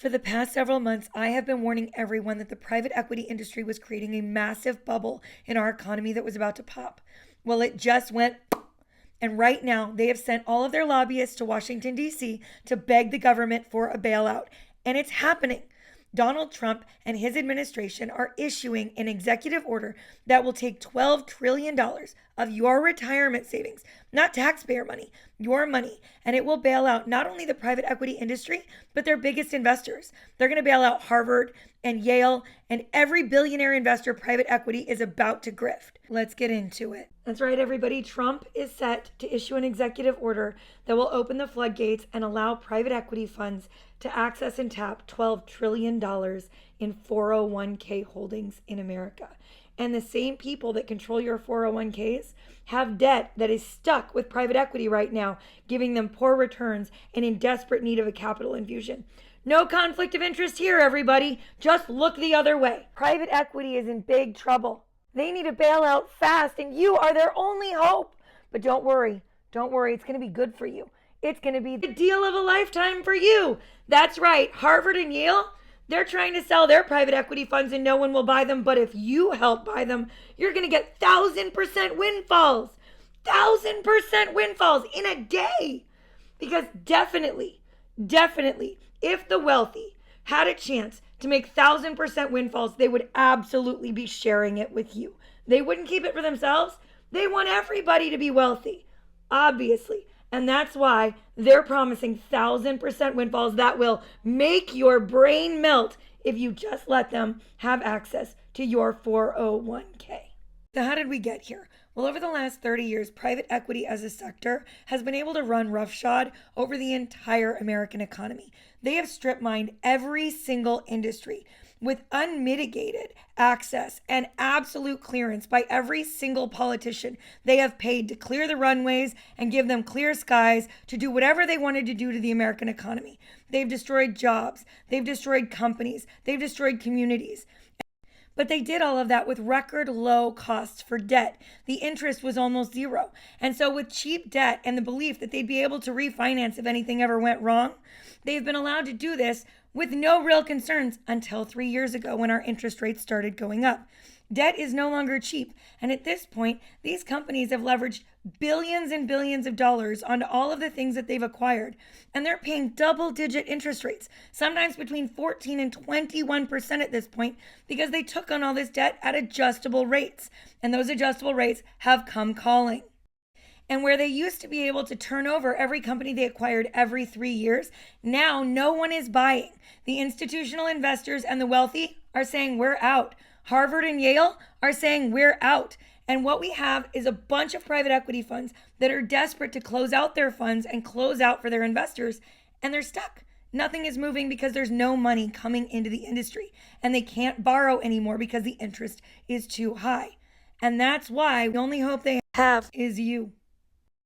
For the past several months, I have been warning everyone that the private equity industry was creating a massive bubble in our economy that was about to pop. Well, it just went, and right now they have sent all of their lobbyists to Washington, D.C. to beg the government for a bailout. And it's happening. Donald Trump and his administration are issuing an executive order that will take $12 trillion of your retirement savings, not taxpayer money, your money, and it will bail out not only the private equity industry, but their biggest investors. They're going to bail out Harvard and Yale and every billionaire investor private equity is about to grift. Let's get into it. That's right, everybody. Trump is set to issue an executive order that will open the floodgates and allow private equity funds to access and tap $12 trillion in 401k holdings in America. And the same people that control your 401ks have debt that is stuck with private equity right now, giving them poor returns and in desperate need of a capital infusion. No conflict of interest here, everybody. Just look the other way. Private equity is in big trouble. They need a bailout fast, and you are their only hope. But don't worry. Don't worry. It's going to be good for you. It's going to be the deal of a lifetime for you. That's right. Harvard and Yale, they're trying to sell their private equity funds and no one will buy them. But if you help buy them, you're going to get 1,000% windfalls. 1,000% windfalls in a day. Because definitely, if the wealthy had a chance to make 1,000% windfalls, they would absolutely be sharing it with you. They wouldn't keep it for themselves. They want everybody to be wealthy, obviously. And that's why they're promising 1,000% windfalls that will make your brain melt if you just let them have access to your 401k. So how did we get here? Well, over the last 30 years, private equity as a sector has been able to run roughshod over the entire American economy. They have strip mined every single industry with unmitigated access and absolute clearance by every single politician. They have paid to clear the runways and give them clear skies to do whatever they wanted to do to the American economy. They've destroyed jobs. They've destroyed companies. They've destroyed communities. But they did all of that with record low costs for debt. The interest was almost zero. And so with cheap debt and the belief that they'd be able to refinance if anything ever went wrong, they've been allowed to do this with no real concerns until 3 years ago when our interest rates started going up. Debt is no longer cheap. And at this point, these companies have leveraged billions and billions of dollars onto all of the things that they've acquired. And they're paying double-digit interest rates, sometimes between 14 and 21% at this point, because they took on all this debt at adjustable rates. And those adjustable rates have come calling. And where they used to be able to turn over every company they acquired every 3 years, now no one is buying. The institutional investors and the wealthy are saying we're out. Harvard and Yale are saying we're out. And what we have is a bunch of private equity funds that are desperate to close out their funds and close out for their investors, and they're stuck. Nothing is moving because there's no money coming into the industry, and they can't borrow anymore because the interest is too high. And that's why the only hope they have is you.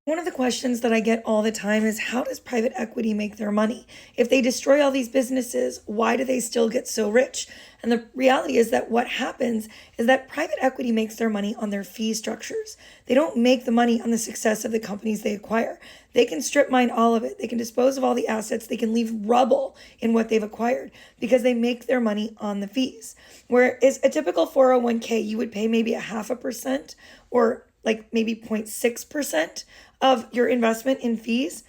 One of the questions that I get all the time is, how does private equity make their money? If they destroy all these businesses, why do they still get so rich? And the reality is that what happens is that private equity makes their money on their fee structures. They don't make the money on the success of the companies they acquire. They can strip mine all of it. They can dispose of all the assets. They can leave rubble in what they've acquired because they make their money on the fees. Whereas a typical 401k, you would pay maybe 0.5% or like maybe 0.6% of your investment in fees.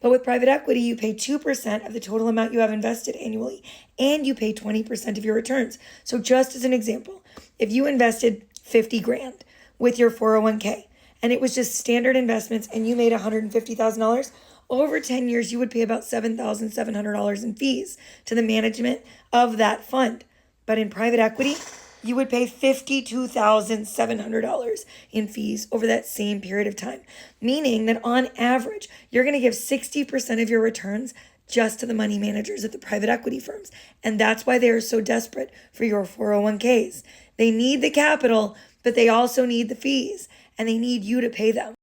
But with private equity, you pay 2% of the total amount you have invested annually, and you pay 20% of your returns. So just as an example, if you invested 50 grand with your 401k and it was just standard investments and you made $150,000, over 10 years, you would pay about $7,700 in fees to the management of that fund. But in private equity, you would pay $52,700 in fees over that same period of time, meaning that on average, you're going to give 60% of your returns just to the money managers at the private equity firms. And that's why they are so desperate for your 401ks. They need the capital, but they also need the fees, and they need you to pay them.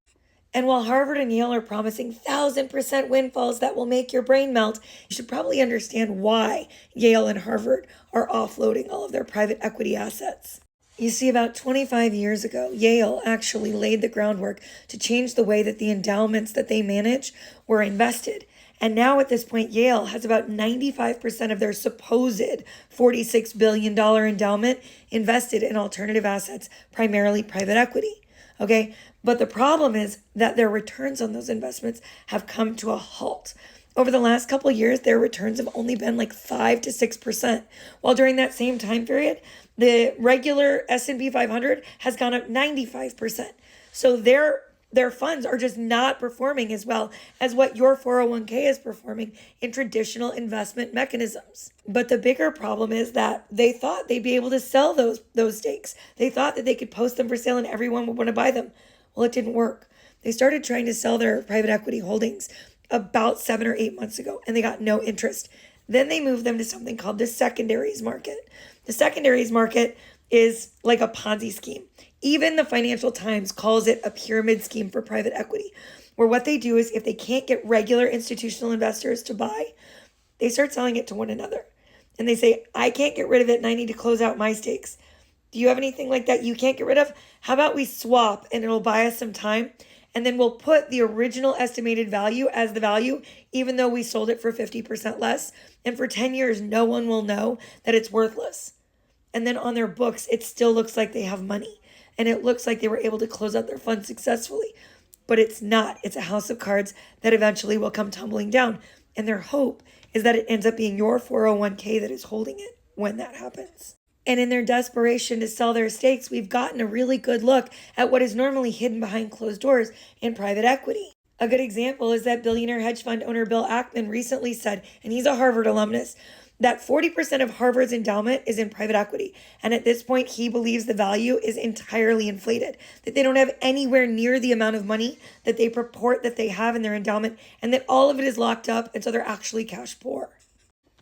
And while Harvard and Yale are promising 1,000% windfalls that will make your brain melt, you should probably understand why Yale and Harvard are offloading all of their private equity assets. You see, about 25 years ago, Yale actually laid the groundwork to change the way that the endowments that they manage were invested. And now at this point, Yale has about 95% of their supposed $46 billion endowment invested in alternative assets, primarily private equity. Okay. But the problem is that their returns on those investments have come to a halt. Over the last couple of years, their returns have only been like 5 to 6%, while during that same time period, the regular S&P 500 has gone up 95%. So their funds are just not performing as well as what your 401k is performing in traditional investment mechanisms. But the bigger problem is that they thought they'd be able to sell those stakes. They thought that they could post them for sale and everyone would want to buy them. Well, it didn't work. They started trying to sell their private equity holdings about 7 or 8 months ago, and they got no interest. Then they moved them to something called the secondaries market. The secondaries market is like a Ponzi scheme. Even the Financial Times calls it a pyramid scheme for private equity, where what they do is if they can't get regular institutional investors to buy, they start selling it to one another. And they say, I can't get rid of it and I need to close out my stakes. Do you have anything like that you can't get rid of? How about we swap and it'll buy us some time? And then we'll put the original estimated value as the value, even though we sold it for 50% less. And for 10 years, no one will know that it's worthless. And then on their books, it still looks like they have money. And it looks like they were able to close out their funds successfully. But it's not. It's a house of cards that eventually will come tumbling down. And their hope is that it ends up being your 401k that is holding it when that happens. And in their desperation to sell their stakes, we've gotten a really good look at what is normally hidden behind closed doors in private equity. A good example is that billionaire hedge fund owner Bill Ackman recently said, and he's a Harvard alumnus, that 40% of Harvard's endowment is in private equity. And at this point, he believes the value is entirely inflated, that they don't have anywhere near the amount of money that they purport that they have in their endowment, and that all of it is locked up, and so they're actually cash poor.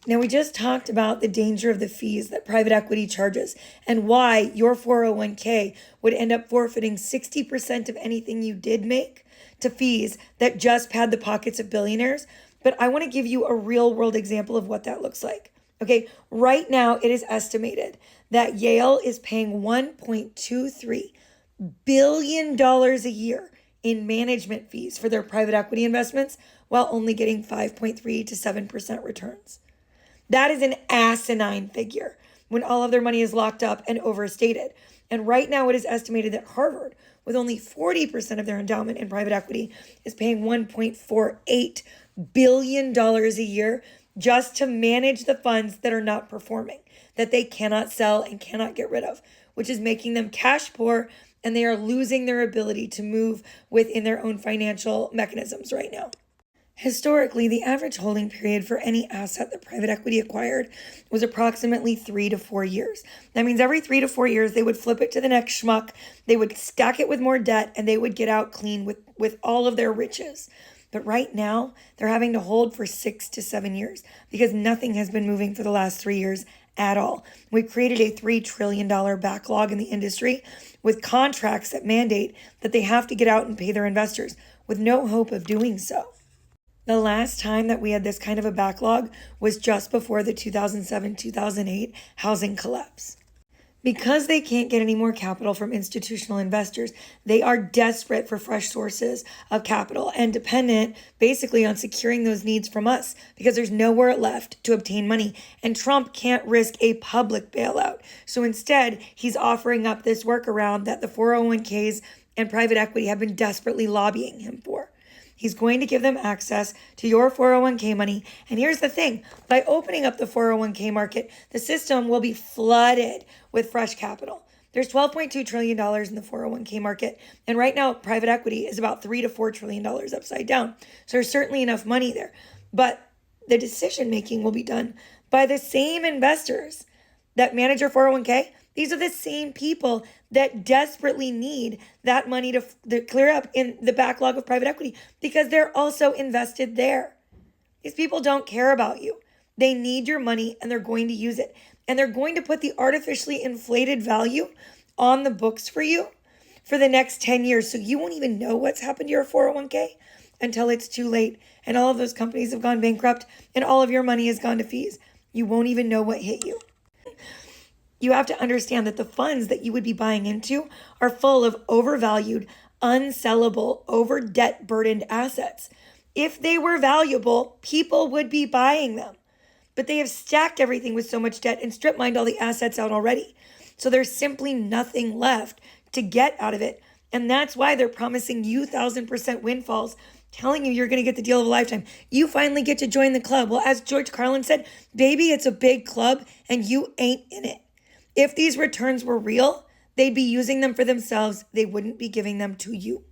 Now, we just talked about the danger of the fees that private equity charges and why your 401k would end up forfeiting 60% of anything you did make to fees that just pad the pockets of billionaires. But I want to give you a real world example of what that looks like. Okay, right now it is estimated that Yale is paying $1.23 billion a year in management fees for their private equity investments while only getting 5.3 to 7% returns. That is an asinine figure when all of their money is locked up and overstated. And right now it is estimated that Harvard, with only 40% of their endowment in private equity, is paying $1.48 billion a year just to manage the funds that are not performing, that they cannot sell and cannot get rid of, which is making them cash poor, and they are losing their ability to move within their own financial mechanisms right now. Historically, the average holding period for any asset that private equity acquired was approximately 3 to 4 years. That means every 3 to 4 years, they would flip it to the next schmuck, they would stack it with more debt, and they would get out clean with all of their riches. But right now, they're having to hold for 6 to 7 years because nothing has been moving for the last 3 years at all. We've created a $3 trillion backlog in the industry with contracts that mandate that they have to get out and pay their investors with no hope of doing so. The last time that we had this kind of a backlog was just before the 2007-2008 housing collapse. Because they can't get any more capital from institutional investors, they are desperate for fresh sources of capital and dependent basically on securing those needs from us because there's nowhere left to obtain money. And Trump can't risk a public bailout. So instead, he's offering up this workaround that the 401ks and private equity have been desperately lobbying him for. He's going to give them access to your 401k money. And here's the thing, by opening up the 401k market, the system will be flooded with fresh capital. There's $12.2 trillion in the 401k market. And right now, private equity is about $3 to $4 trillion upside down. So there's certainly enough money there. But the decision making will be done by the same investors that manage your 401k. These are the same people that desperately need that money to clear up in the backlog of private equity because they're also invested there. These people don't care about you. They need your money and they're going to use it. And they're going to put the artificially inflated value on the books for you for the next 10 years. So you won't even know what's happened to your 401k until it's too late. And all of those companies have gone bankrupt and all of your money has gone to fees. You won't even know what hit you. You have to understand that the funds that you would be buying into are full of overvalued, unsellable, over debt burdened assets. If they were valuable, people would be buying them. But they have stacked everything with so much debt and strip mined all the assets out already. So there's simply nothing left to get out of it. And that's why they're promising you 1,000% windfalls, telling you you're going to get the deal of a lifetime. You finally get to join the club. Well, as George Carlin said, baby, it's a big club and you ain't in it. If these returns were real, they'd be using them for themselves. They wouldn't be giving them to you.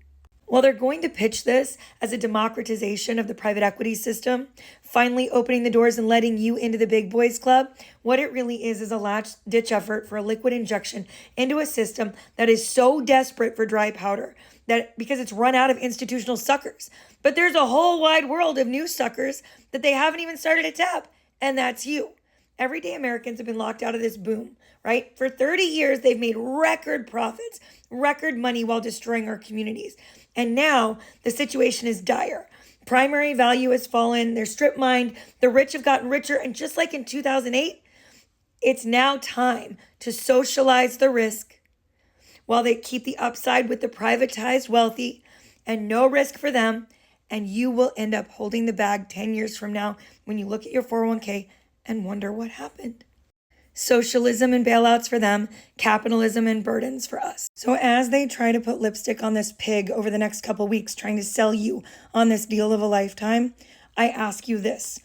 While they're going to pitch this as a democratization of the private equity system, finally opening the doors and letting you into the big boys club, what it really is a last-ditch effort for a liquid injection into a system that is so desperate for dry powder that because it's run out of institutional suckers. But there's a whole wide world of new suckers that they haven't even started to tap, and that's you. Everyday Americans have been locked out of this boom, right? For 30 years, they've made record profits, record money while destroying our communities. And now the situation is dire. Primary value has fallen. They're strip mined. The rich have gotten richer. And just like in 2008, it's now time to socialize the risk while they keep the upside with the privatized wealthy and no risk for them. And you will end up holding the bag 10 years from now when you look at your 401k and wonder what happened. Socialism and bailouts for them, capitalism and burdens for us. So as they try to put lipstick on this pig over the next couple weeks, trying to sell you on this deal of a lifetime, I ask you this.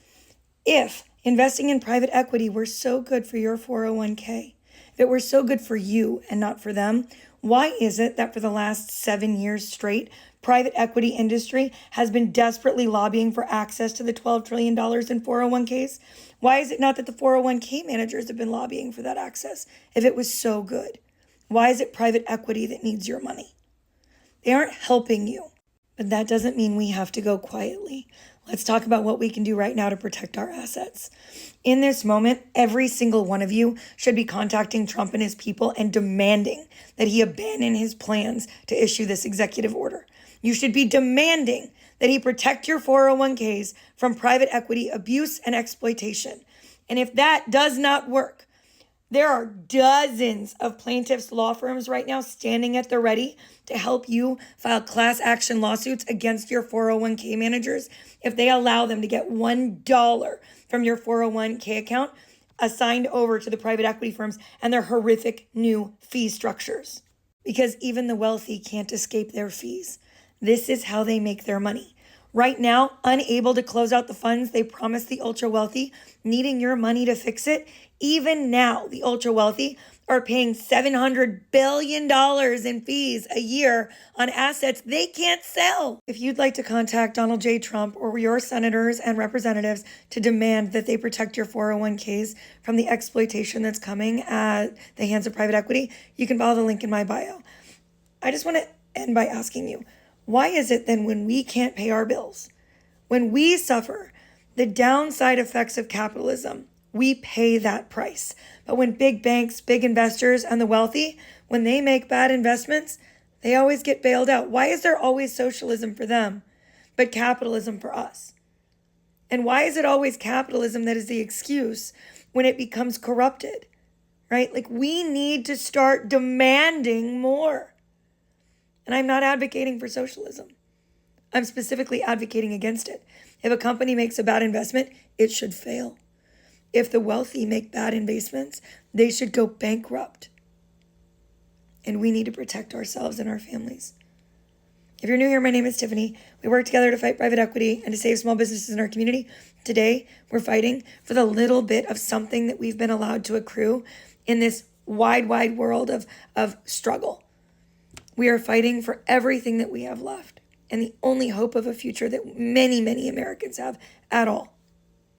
If investing in private equity were so good for your 401k, if it were so good for you and not for them, why is it that for the last 7 years straight, private equity industry has been desperately lobbying for access to the $12 trillion in 401ks? Why is it not that the 401k managers have been lobbying for that access if it was so good? Why is it private equity that needs your money? They aren't helping you, but that doesn't mean we have to go quietly. Let's talk about what we can do right now to protect our assets. In this moment, every single one of you should be contacting Trump and his people and demanding that he abandon his plans to issue this executive order. You should be demanding that he protect your 401ks from private equity abuse and exploitation. And if that does not work, there are dozens of plaintiffs' law firms right now standing at the ready to help you file class action lawsuits against your 401k managers if they allow them to get $1 from your 401k account assigned over to the private equity firms and their horrific new fee structures. Because even the wealthy can't escape their fees. This is how they make their money. Right now, unable to close out the funds they promised the ultra wealthy, needing your money to fix it, even now the ultra wealthy are paying $700 billion in fees a year on assets they can't sell. If you'd like to contact Donald J. Trump or your senators and representatives to demand that they protect your 401ks from the exploitation that's coming at the hands of private equity, you can follow the link in my bio. I just want to end by asking you, why is it then when we can't pay our bills, when we suffer the downside effects of capitalism, we pay that price? But when big banks, big investors, and the wealthy, when they make bad investments, they always get bailed out. Why is there always socialism for them, but capitalism for us? And why is it always capitalism that is the excuse when it becomes corrupted, right? Like, we need to start demanding more. And I'm not advocating for socialism. I'm specifically advocating against it. If a company makes a bad investment, it should fail. If the wealthy make bad investments, they should go bankrupt. And we need to protect ourselves and our families. If you're new here, my name is Tiffany. We work together to fight private equity and to save small businesses in our community. Today, we're fighting for the little bit of something that we've been allowed to accrue in this wide, wide world of struggle. We are fighting for everything that we have left and the only hope of a future that many, many Americans have at all.